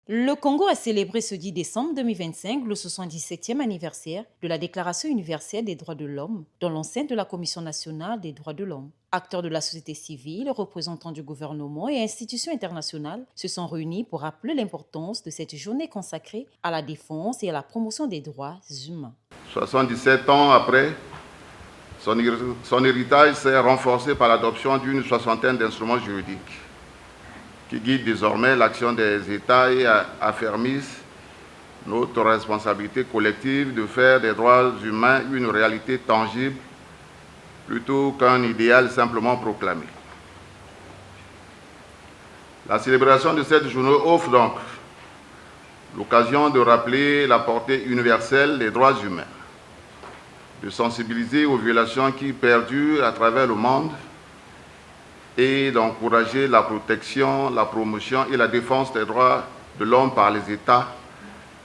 Le Congo a célébré ce 10 décembre 2025 le 77e anniversaire de la Déclaration universelle des droits de l'homme dans l'enceinte de la Commission nationale des droits de l'homme. Acteurs de la société civile, représentants du gouvernement et institutions internationales se sont réunis pour rappeler l'importance de cette journée consacrée à la défense et à la promotion des droits humains. 77 ans après, son héritage s'est renforcé par l'adoption d'une soixantaine d'instruments juridiques qui guident désormais l'action des États et affermissent notre responsabilité collective de faire des droits humains une réalité tangible plutôt qu'un idéal simplement proclamé. La célébration de cette journée offre donc l'occasion de rappeler la portée universelle des droits humains, de sensibiliser aux violations qui perdurent à travers le monde et d'encourager la protection, la promotion et la défense des droits de l'homme par les États,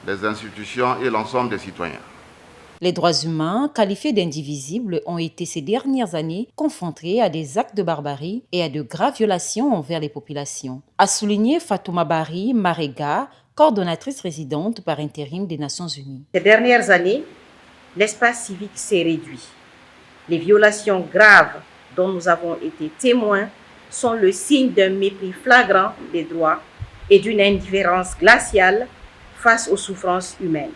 les institutions et l'ensemble des citoyens. Les droits humains, qualifiés d'indivisibles, ont été ces dernières années confrontés à des actes de barbarie et à de graves violations envers les populations, a souligné Fatouma Bari Marega, coordonnatrice résidente par intérim des Nations Unies. Ces dernières années, l'espace civique s'est réduit. Les violations graves dont nous avons été témoins sont le signe d'un mépris flagrant des droits et d'une indifférence glaciale face aux souffrances humaines.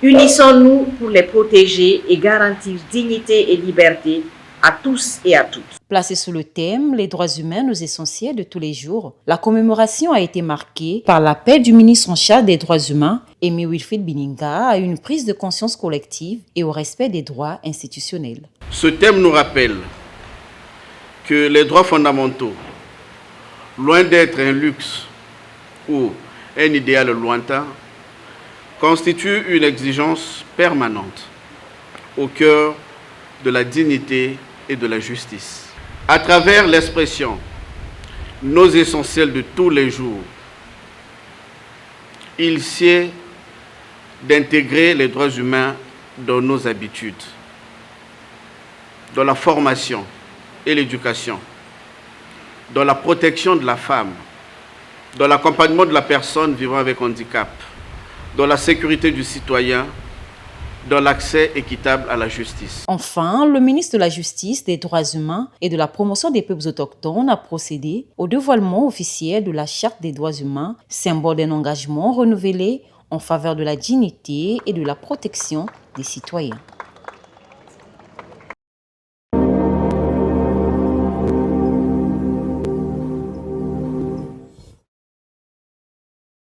Unissons-nous pour les protéger et garantir dignité et liberté à tous et à toutes. Placée sous le thème « Les droits humains, nos essentiels de tous les jours », la commémoration a été marquée par l'appel du ministre en charge des droits humains, Aimé Wilfried Bininga, à une prise de conscience collective et au respect des droits institutionnels. Ce thème nous rappelle que les droits fondamentaux, loin d'être un luxe ou un idéal lointain, constituent une exigence permanente au cœur de la dignité et de la justice. À travers l'expression « nos essentiels de tous les jours », il sied d'intégrer les droits humains dans nos habitudes, dans la formation et l'éducation, dans la protection de la femme, dans l'accompagnement de la personne vivant avec handicap, dans la sécurité du citoyen, dans l'accès équitable à la justice. Enfin, le ministre de la Justice, des Droits humains et de la promotion des peuples autochtones a procédé au dévoilement officiel de la Charte des droits humains, symbole d'un engagement renouvelé en faveur de la dignité et de la protection des citoyens.